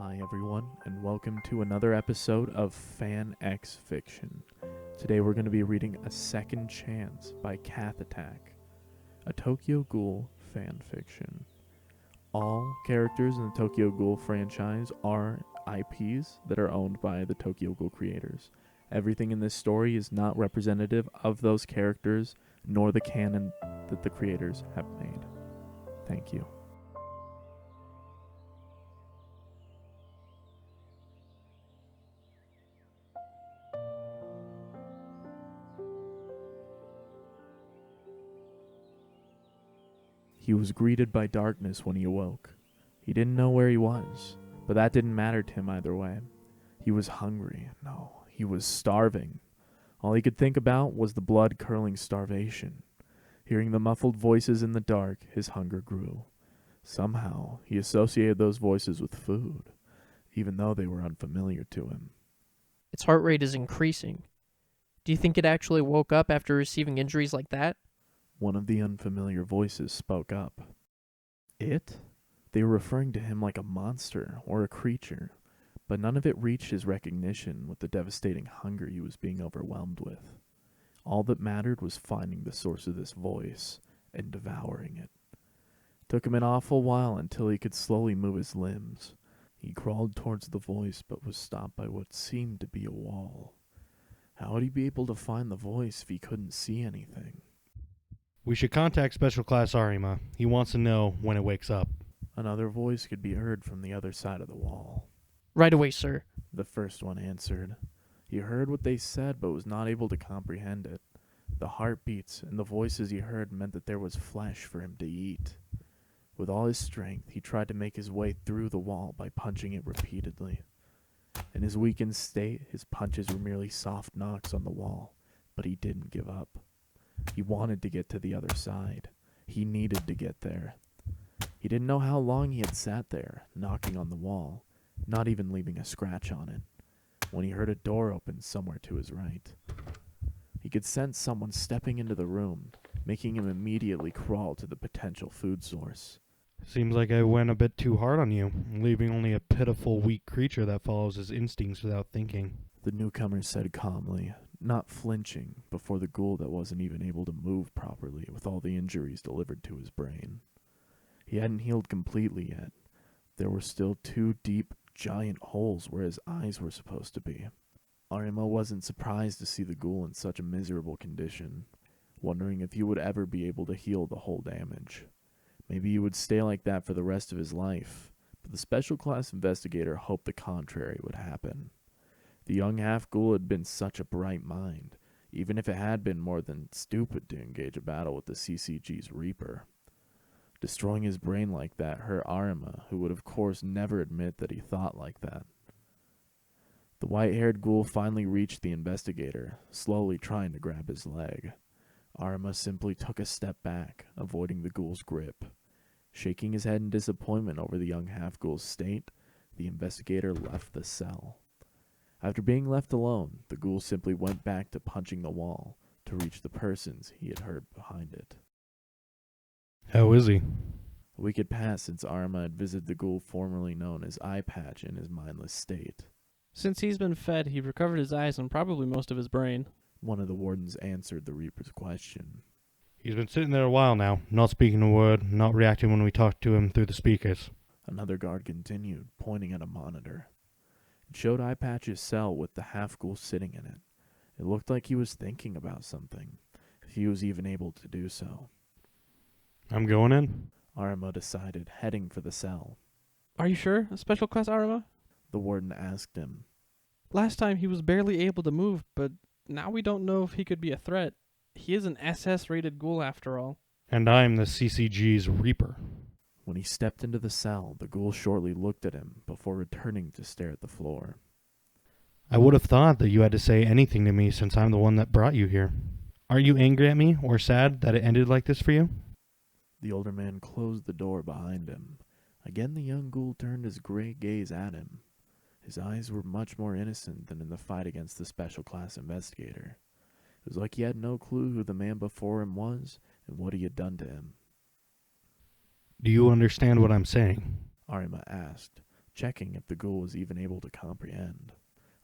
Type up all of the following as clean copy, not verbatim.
Hi everyone, and welcome to another episode of Fan X Fiction. Today we're going to be reading A Second Chance by Kathihtak, a Tokyo Ghoul fan fiction. All characters in the Tokyo Ghoul franchise are IPs that are owned by the Tokyo Ghoul creators. Everything in this story is not representative of those characters, nor the canon that the creators have made. Thank you. He was greeted by darkness when he awoke. He didn't know where he was, but that didn't matter to him either way. He was hungry. No, he was starving. All he could think about was the blood-curdling starvation. Hearing the muffled voices in the dark, his hunger grew. Somehow, he associated those voices with food, even though they were unfamiliar to him. Its heart rate is increasing. Do you think it actually woke up after receiving injuries like that? One of the unfamiliar voices spoke up. It? They were referring to him like a monster or a creature, but none of it reached his recognition with the devastating hunger he was being overwhelmed with. All that mattered was finding the source of this voice and devouring it. Took him an awful while until he could slowly move his limbs. He crawled towards the voice but was stopped by what seemed to be a wall. How would he be able to find the voice if he couldn't see anything? We should contact Special Class Arima. He wants to know when it wakes up. Another voice could be heard from the other side of the wall. Right away, sir. The first one answered. He heard what they said but was not able to comprehend it. The heartbeats and the voices he heard meant that there was flesh for him to eat. With all his strength, he tried to make his way through the wall by punching it repeatedly. In his weakened state, his punches were merely soft knocks on the wall, but he didn't give up. He wanted to get to the other side. He needed to get there. He didn't know how long he had sat there, knocking on the wall, not even leaving a scratch on it, when he heard a door open somewhere to his right. He could sense someone stepping into the room, making him immediately crawl to the potential food source. Seems like I went a bit too hard on you, leaving only a pitiful, weak creature that follows his instincts without thinking. The newcomer said calmly, not flinching before the ghoul that wasn't even able to move properly with all the injuries delivered to his brain. He hadn't healed completely yet. There were still two deep, giant holes where his eyes were supposed to be. Arima wasn't surprised to see the ghoul in such a miserable condition, wondering if he would ever be able to heal the whole damage. Maybe he would stay like that for the rest of his life, but the special class investigator hoped the contrary would happen. The young half-ghoul had been such a bright mind, even if it had been more than stupid to engage a battle with the CCG's Reaper. Destroying his brain like that hurt Arima, who would of course never admit that he thought like that. The white-haired ghoul finally reached the investigator, slowly trying to grab his leg. Arima simply took a step back, avoiding the ghoul's grip. Shaking his head in disappointment over the young half-ghoul's state, the investigator left the cell. After being left alone, the ghoul simply went back to punching the wall to reach the persons he had heard behind it. How is he? A week had passed since Arima had visited the ghoul formerly known as Eye Patch in his mindless state. Since he's been fed, he recovered his eyes and probably most of his brain. One of the wardens answered the Reaper's question. He's been sitting there a while now, not speaking a word, not reacting when we talk to him through the speakers. Another guard continued, pointing at a monitor. It showed Eye Patch's cell with the half-ghoul sitting in it. It looked like he was thinking about something, if he was even able to do so. I'm going in. Arima decided, heading for the cell. Are you sure? A special class Arima? The warden asked him. Last time he was barely able to move, but now we don't know if he could be a threat. He is an SS-rated ghoul after all. And I'm the CCG's Reaper. When he stepped into the cell, the ghoul shortly looked at him before returning to stare at the floor. I would have thought that you had to say anything to me since I'm the one that brought you here. Aren't you angry at me or sad that it ended like this for you? The older man closed the door behind him. Again the young ghoul turned his gray gaze at him. His eyes were much more innocent than in the fight against the special class investigator. It was like he had no clue who the man before him was and what he had done to him. Do you understand what I'm saying? Arima asked, checking if the ghoul was even able to comprehend.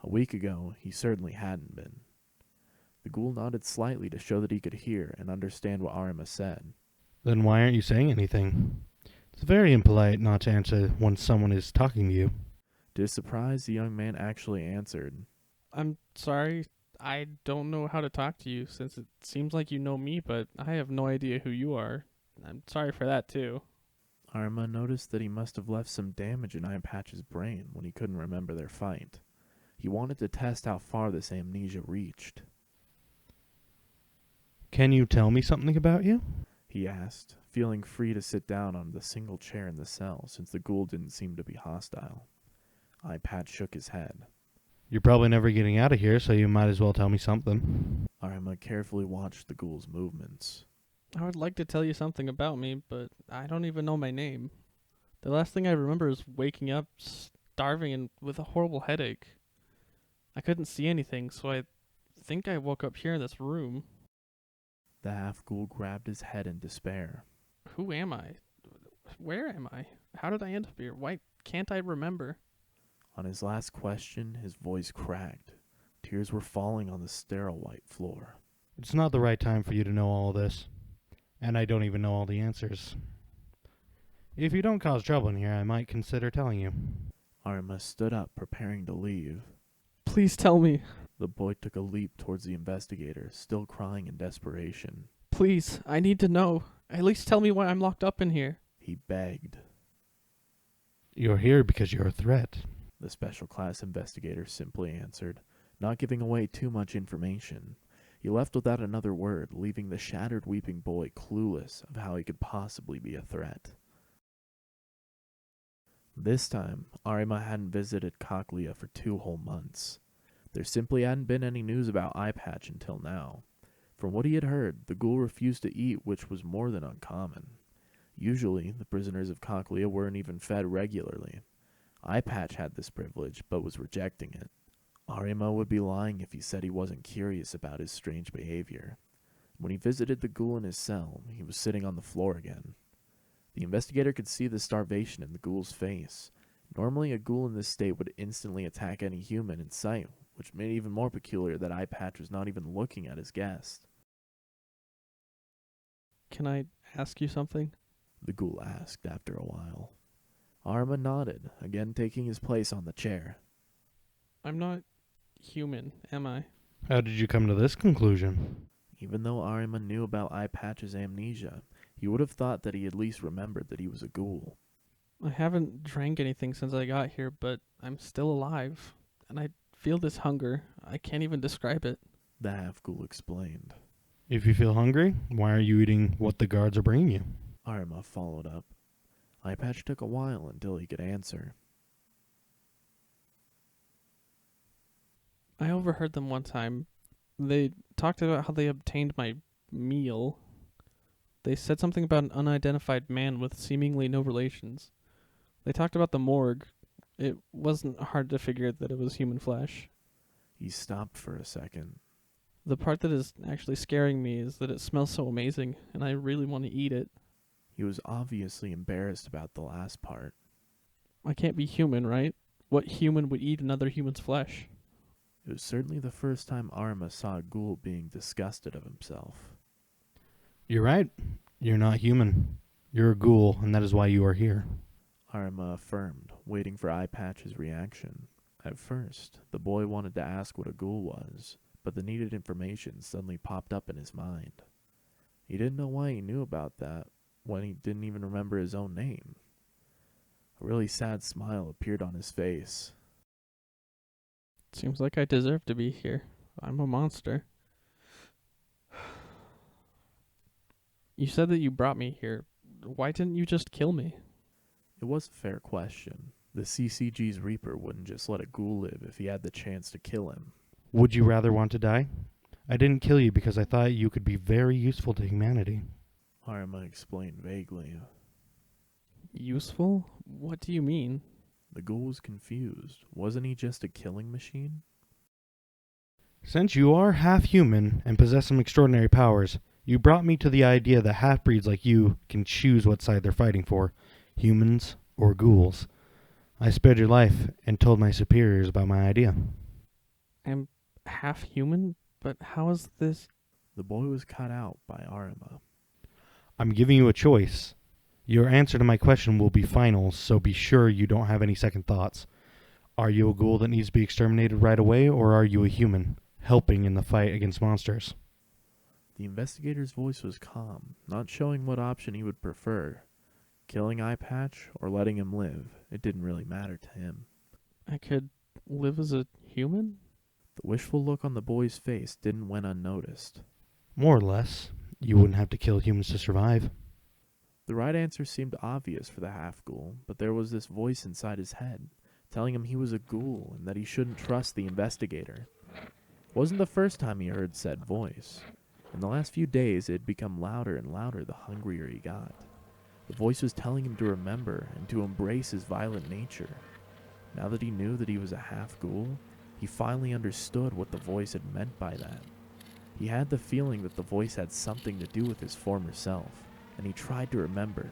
A week ago, he certainly hadn't been. The ghoul nodded slightly to show that he could hear and understand what Arima said. Then why aren't you saying anything? It's very impolite not to answer when someone is talking to you. To his surprise, the young man actually answered. I'm sorry. I don't know how to talk to you since it seems like you know me, but I have no idea who you are. I'm sorry for that, too. Arima noticed that he must have left some damage in Eye Patch's brain when he couldn't remember their fight. He wanted to test how far this amnesia reached. Can you tell me something about you? He asked, feeling free to sit down on the single chair in the cell since the ghoul didn't seem to be hostile. Eye Patch shook his head. You're probably never getting out of here, so you might as well tell me something. Arima carefully watched the ghoul's movements. I would like to tell you something about me, but I don't even know my name. The last thing I remember is waking up, starving, and with a horrible headache. I couldn't see anything, so I think I woke up here in this room. The half-ghoul grabbed his head in despair. Who am I? Where am I? How did I end up here? Why can't I remember? On his last question, his voice cracked. Tears were falling on the sterile white floor. It's not the right time for you to know all this. And I don't even know all the answers. If you don't cause trouble in here, I might consider telling you. Arima stood up, preparing to leave. Please tell me. The boy took a leap towards the investigator, still crying in desperation. Please, I need to know. At least tell me why I'm locked up in here. He begged. You're here because you're a threat. The special class investigator simply answered, not giving away too much information. He left without another word, leaving the shattered weeping boy clueless of how he could possibly be a threat. This time, Arima hadn't visited Kaklia for 2 whole months. There simply hadn't been any news about Eye Patch until now. From what he had heard, the ghoul refused to eat, which was more than uncommon. Usually, the prisoners of Kaklia weren't even fed regularly. Eye Patch had this privilege, but was rejecting it. Arima would be lying if he said he wasn't curious about his strange behavior. When he visited the ghoul in his cell, he was sitting on the floor again. The investigator could see the starvation in the ghoul's face. Normally, a ghoul in this state would instantly attack any human in sight, which made it even more peculiar that Eye Patch was not even looking at his guest. Can I ask you something? The ghoul asked after a while. Arima nodded, again taking his place on the chair. I'm not human, am I? How did you come to this conclusion? Even though Arima knew about Eye Patch's amnesia, he would have thought that he at least remembered that he was a ghoul. I haven't drank anything since I got here, but I'm still alive. And I feel this hunger. I can't even describe it. The half-ghoul explained. If you feel hungry, why are you eating what the guards are bringing you? Arima followed up. Eye Patch took a while until he could answer. I overheard them one time. They talked about how they obtained my meal. They said something about an unidentified man with seemingly no relations. They talked about the morgue. It wasn't hard to figure that it was human flesh. He stopped for a second. The part that is actually scaring me is that it smells so amazing, and I really want to eat it. He was obviously embarrassed about the last part. I can't be human, right? What human would eat another human's flesh? It was certainly the first time Arima saw a ghoul being disgusted of himself. You're right. You're not human. You're a ghoul, and that is why you are here. Arima affirmed, waiting for Eye Patch's reaction. At first, the boy wanted to ask what a ghoul was, but the needed information suddenly popped up in his mind. He didn't know why he knew about that when he didn't even remember his own name. A really sad smile appeared on his face. Seems like I deserve to be here. I'm a monster. You said that you brought me here. Why didn't you just kill me? It was a fair question. The CCG's Reaper wouldn't just let a ghoul live if he had the chance to kill him. Would you rather want to die? I didn't kill you because I thought you could be very useful to humanity. Arima explained vaguely. Useful? What do you mean? The ghoul was confused. Wasn't he just a killing machine? Since you are half human and possess some extraordinary powers, you brought me to the idea that half-breeds like you can choose what side they're fighting for, humans or ghouls. I spared your life and told my superiors about my idea. I'm half human, but how is this? The boy was cut out by Arima. I'm giving you a choice. Your answer to my question will be final, so be sure you don't have any second thoughts. Are you a ghoul that needs to be exterminated right away, or are you a human, helping in the fight against monsters? The investigator's voice was calm, not showing what option he would prefer. Killing Eye Patch or letting him live, it didn't really matter to him. I could live as a human? The wishful look on the boy's face didn't went unnoticed. More or less. You wouldn't have to kill humans to survive. The right answer seemed obvious for the half-ghoul, but there was this voice inside his head, telling him he was a ghoul and that he shouldn't trust the investigator. It wasn't the first time he heard said voice. In the last few days, it had become louder and louder the hungrier he got. The voice was telling him to remember and to embrace his violent nature. Now that he knew that he was a half-ghoul, he finally understood what the voice had meant by that. He had the feeling that the voice had something to do with his former self, and he tried to remember,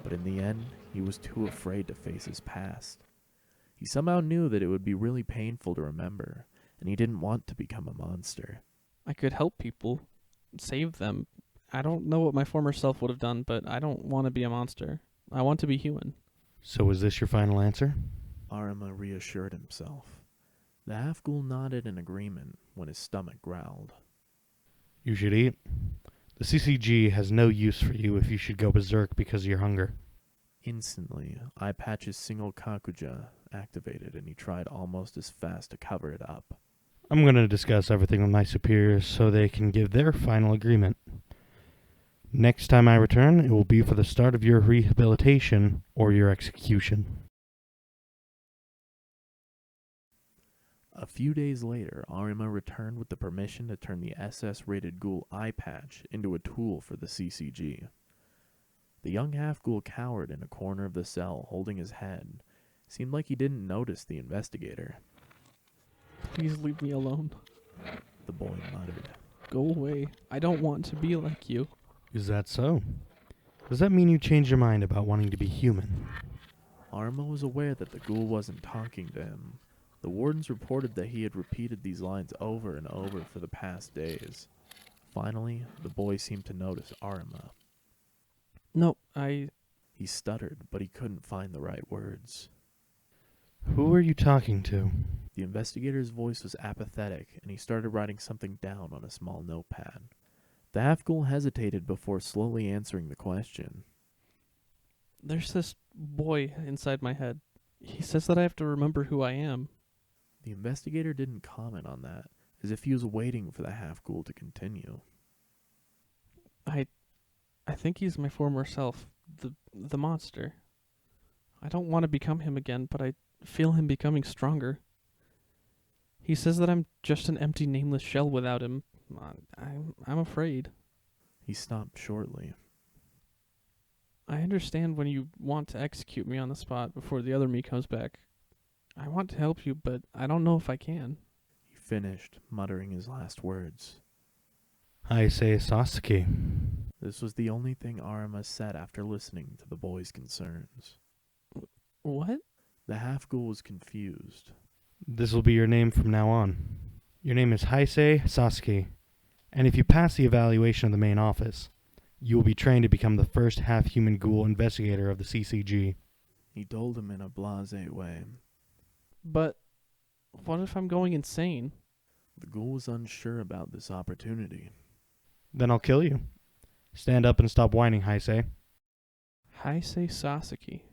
but in the end, he was too afraid to face his past. He somehow knew that it would be really painful to remember, and he didn't want to become a monster. I could help people, save them. I don't know what my former self would have done, but I don't want to be a monster. I want to be human. So is this your final answer? Arima reassured himself. The half-ghoul nodded in agreement when his stomach growled. You should eat. The CCG has no use for you if you should go berserk because of your hunger. Instantly, Eye Patch's single kakuja activated and he tried almost as fast to cover it up. I'm going to discuss everything with my superiors so they can give their final agreement. Next time I return, it will be for the start of your rehabilitation or your execution. A few days later, Arima returned with the permission to turn the SS-rated ghoul Eye Patch into a tool for the CCG. The young half-ghoul cowered in a corner of the cell, holding his head. Seemed like he didn't notice the investigator. Please leave me alone. The boy muttered. Go away. I don't want to be like you. Is that so? Does that mean you changed your mind about wanting to be human? Arima was aware that the ghoul wasn't talking to him. The wardens reported that he had repeated these lines over and over for the past days. Finally, the boy seemed to notice Arima. No, He stuttered, but he couldn't find the right words. Who are you talking to? The investigator's voice was apathetic, and he started writing something down on a small notepad. The half-ghoul hesitated before slowly answering the question. There's this boy inside my head. He says that I have to remember who I am. The investigator didn't comment on that, as if he was waiting for the half-ghoul to continue. I think he's my former self, the monster. I don't want to become him again, but I feel him becoming stronger. He says that I'm just an empty, nameless shell without him. I'm afraid. He stopped shortly. I understand when you want to execute me on the spot before the other me comes back. I want to help you, but I don't know if I can. He finished, muttering his last words. Haise Sasaki. This was the only thing Arima said after listening to the boy's concerns. What? The half-ghoul was confused. This will be your name from now on. Your name is Haise Sasaki, and if you pass the evaluation of the main office, you will be trained to become the first half-human ghoul investigator of the CCG. He told him in a blasé way. But what if I'm going insane? The ghoul was unsure about this opportunity. Then I'll kill you. Stand up and stop whining, Haise. Haise Sasaki.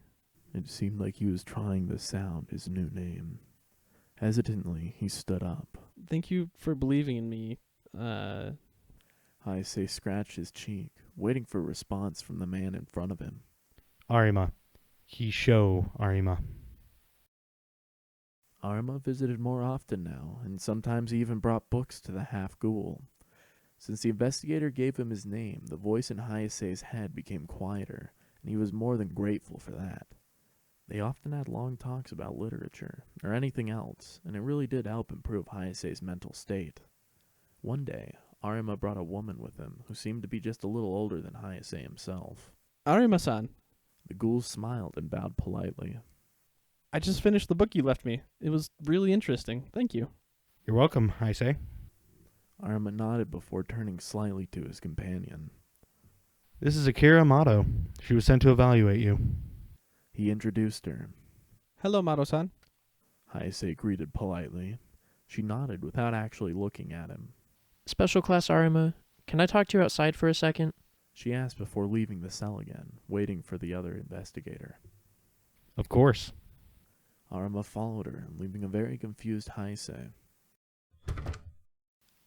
It seemed like he was trying to sound his new name. Hesitantly, he stood up. Thank you for believing in me. Haise scratched his cheek, waiting for a response from the man in front of him. Arima. Hisho Arima. Arima visited more often now, and sometimes he even brought books to the half-ghoul. Since the investigator gave him his name, the voice in Haise's head became quieter, and he was more than grateful for that. They often had long talks about literature, or anything else, and it really did help improve Haise's mental state. One day, Arima brought a woman with him who seemed to be just a little older than Haise himself. Arima-san. The ghoul smiled and bowed politely. I just finished the book you left me. It was really interesting. Thank you. You're welcome, Haise. Arma nodded before turning slightly to his companion. This is Akira Amato. She was sent to evaluate you. He introduced her. Hello, Mado-san. Haise greeted politely. She nodded without actually looking at him. Special Class Arima, can I talk to you outside for a second? She asked before leaving the cell again, waiting for the other investigator. Of course. Arma followed her, leaving a very confused Haise.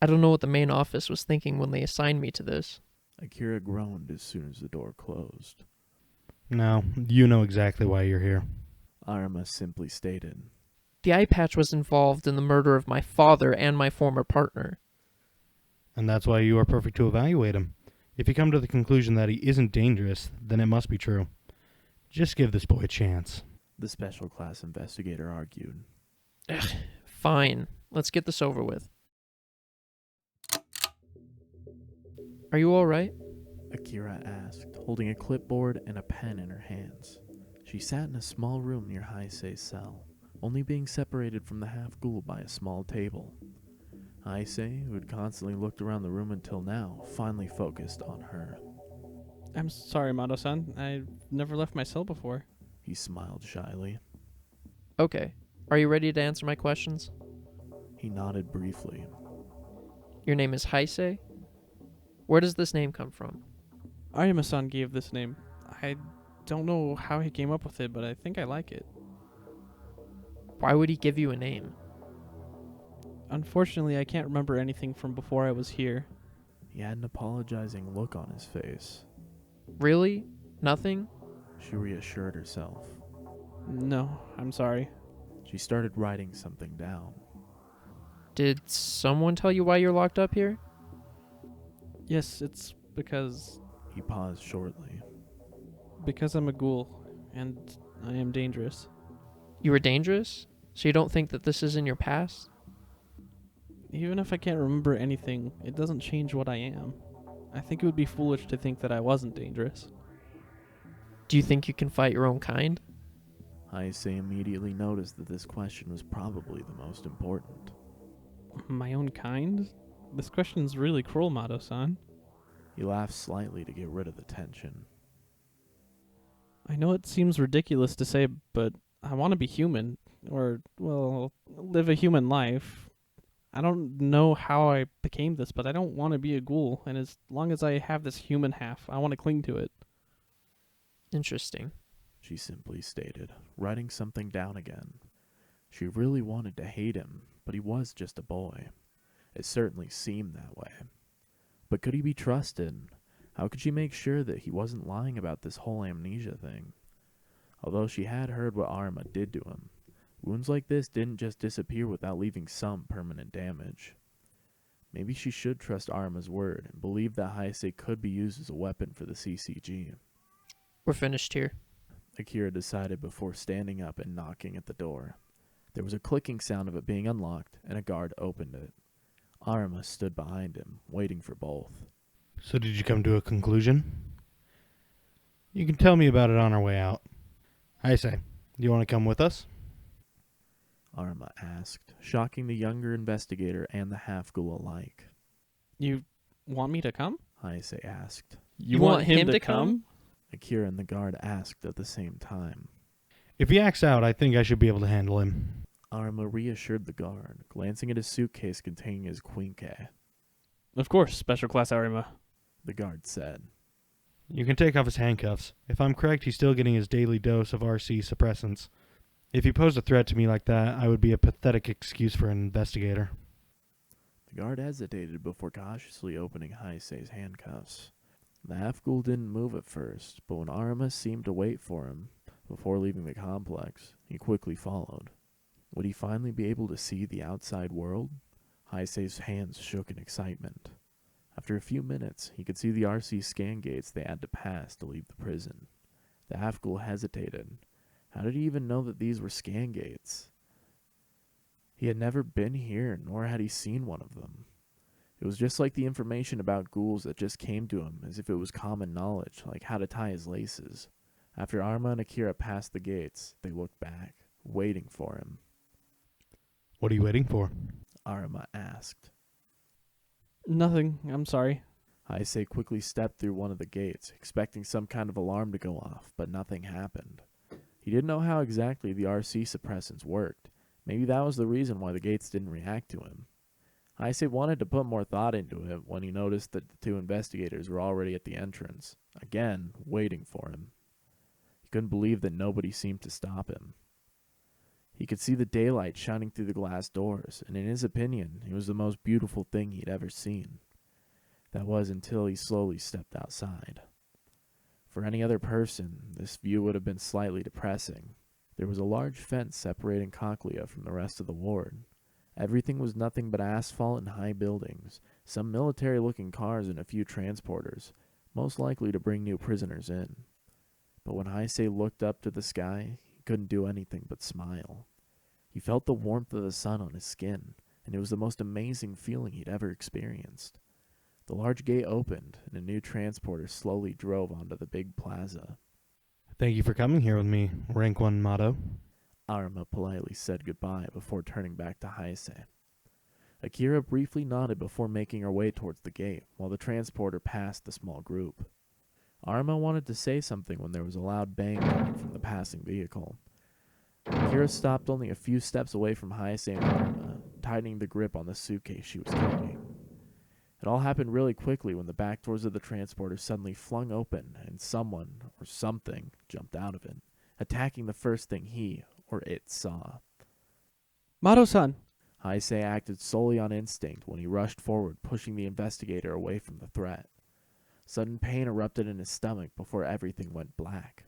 I don't know what the main office was thinking when they assigned me to this. Akira groaned as soon as the door closed. No, you know exactly why you're here. Arma simply stated. The eye patch was involved in the murder of my father and my former partner. And that's why you are perfect to evaluate him. If you come to the conclusion that he isn't dangerous, then it must be true. Just give this boy a chance. The special class investigator argued. Fine, let's get this over with. Are you alright? Akira asked, holding a clipboard and a pen in her hands. She sat in a small room near Haise's cell, only being separated from the half-ghoul by a small table. Haise, who had constantly looked around the room until now, finally focused on her. I'm sorry, Mado-san. I've never left my cell before. He smiled shyly. Okay, are you ready to answer my questions? He nodded briefly. Your name is Haise? Where does this name come from? Arima-san gave this name. I don't know how he came up with it, but I think I like it. Why would he give you a name? Unfortunately, I can't remember anything from before I was here. He had an apologizing look on his face. Really? Nothing? She reassured herself. No, I'm sorry. She started writing something down. Did someone tell you why you're locked up here? Yes, it's because He paused shortly. I'm a ghoul, and I am dangerous. You were dangerous? So you don't think that this is in your past? Even if I can't remember anything, it doesn't change what I am. I think it would be foolish to think that I wasn't dangerous. Do you think you can fight your own kind? Haise immediately noticed that this question was probably the most important. My own kind? This question's really cruel, Mado-san. He laughed slightly to get rid of the tension. I know it seems ridiculous to say, but I want to be human. Or, well, live a human life. I don't know how I became this, but I don't want to be a ghoul, and as long as I have this human half, I want to cling to it. Interesting. She simply stated, writing something down again. She really wanted to hate him, but he was just a boy. It certainly seemed that way. But could he be trusted? How could she make sure that he wasn't lying about this whole amnesia thing? Although she had heard what Arma did to him, wounds like this didn't just disappear without leaving some permanent damage. Maybe she should trust Arma's word and believe that Haise could be used as a weapon for the CCG. We're finished here. Akira decided before standing up and knocking at the door. There was a clicking sound of it being unlocked, and a guard opened it. Arma stood behind him, waiting for both. So did you come to a conclusion? You can tell me about it on our way out. Haise, do you want to come with us? Arma asked, shocking the younger investigator and the half-ghoul alike. You want me to come? Haise asked. You want him to come? Akira and the guard asked at the same time. If he acts out, I think I should be able to handle him. Arma reassured the guard, glancing at his suitcase containing his quinque. Of course, Special Class Arima. The guard said. You can take off his handcuffs. If I'm correct, he's still getting his daily dose of RC suppressants. If he posed a threat to me like that, I would be a pathetic excuse for an investigator. The guard hesitated before cautiously opening Haise's handcuffs. The half-ghoul didn't move at first, but when Arma seemed to wait for him before leaving the complex, he quickly followed. Would he finally be able to see the outside world? Haise's hands shook in excitement. After a few minutes, he could see the RC scan gates they had to pass to leave the prison. The half-ghoul hesitated. How did he even know that these were scan gates? He had never been here, nor had he seen one of them. It was just like the information about ghouls that just came to him as if it was common knowledge, like how to tie his laces. After Arma and Akira passed the gates, they looked back. waiting for him. What are you waiting for? Arima asked. Nothing. I'm sorry. Haise quickly stepped through one of the gates, expecting some kind of alarm to go off, but nothing happened. He didn't know how exactly the RC suppressants worked. Maybe that was the reason why the gates didn't react to him. Haise wanted to put more thought into it when he noticed that the two investigators were already at the entrance, again, waiting for him. He couldn't believe that nobody seemed to stop him. He could see the daylight shining through the glass doors, and in his opinion, it was the most beautiful thing he'd ever seen. That was until he slowly stepped outside. For any other person, this view would have been slightly depressing. There was a large fence separating Cochlea from the rest of the ward. Everything was nothing but asphalt and high buildings, some military-looking cars and a few transporters, most likely to bring new prisoners in. But when Haise looked up to the sky, he couldn't do anything but smile. He felt the warmth of the sun on his skin, and it was the most amazing feeling he'd ever experienced. The large gate opened, and a new transporter slowly drove onto the big plaza. Thank you for coming here with me, Rank 1 Motto. Arima politely said goodbye before turning back to Haise. Akira briefly nodded before making her way towards the gate, while the transporter passed the small group. Arima wanted to say something when there was a loud bang coming from the passing vehicle. Akira stopped only a few steps away from Haise and Arima, tightening the grip on the suitcase she was carrying. It all happened really quickly when the back doors of the transporter suddenly flung open and someone, or something, jumped out of it, attacking the first thing he, or it, saw. Mato-san! Haise acted solely on instinct when he rushed forward, pushing the investigator away from the threat. Sudden pain erupted in his stomach before everything went black.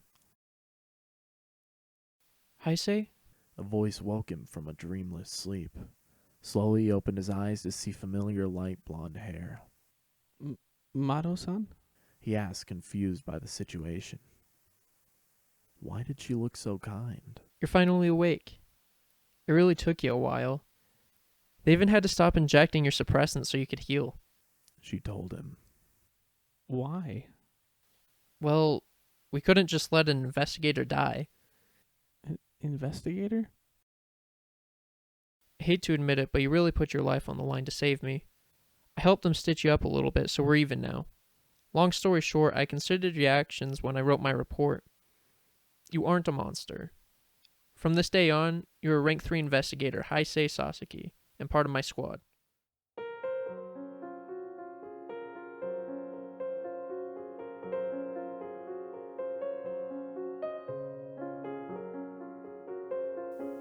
Haise? A voice woke him from a dreamless sleep. Slowly he opened his eyes to see familiar light blonde hair. Mato-san? He asked, confused by the situation. Why did she look so kind? You're finally awake. It really took you a while. They even had to stop injecting your suppressant so you could heal. She told him. Why? Well, we couldn't just let an investigator die. Investigator? I hate to admit it, but you really put your life on the line to save me. I helped them stitch you up a little bit, so we're even now. Long story short, I considered your actions when I wrote my report. You aren't a monster. From this day on, you're a rank 3 investigator, Haise Sasaki, and part of my squad.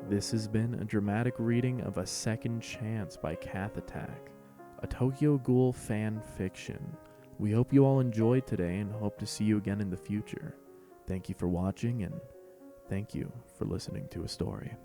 This has been a dramatic reading of A Second Chance by Kathihtak, a Tokyo Ghoul fan fiction. We hope you all enjoyed today and hope to see you again in the future. Thank you for watching and thank you for listening to a story.